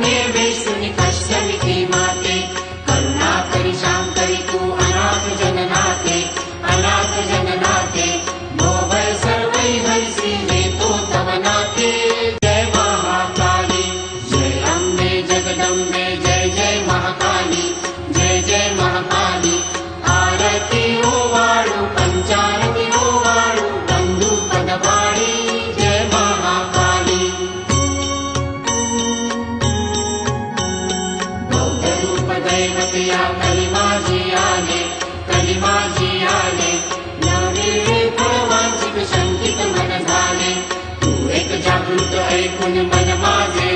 हे वेशुनी कष्टमिति माते करुणा करी शांकरी तू अनाथ जननाथे अनाथ जननाथे मोहभय सर्वै हरिसी नेतो तव नाथे जय महाकाली जय अम्बे जगदम्बे जय जय महाकाली जय जय महाकाली आरती ओवाळू पंचारती ओवाळू बंधू पदवाडी जय महाकाली बौद्ध रूप दैवतया कलिमाजी आले कलिमाजी आले नवे फळवांचित शंकित मन झाले तू एक जागृत ऐकून मन माझे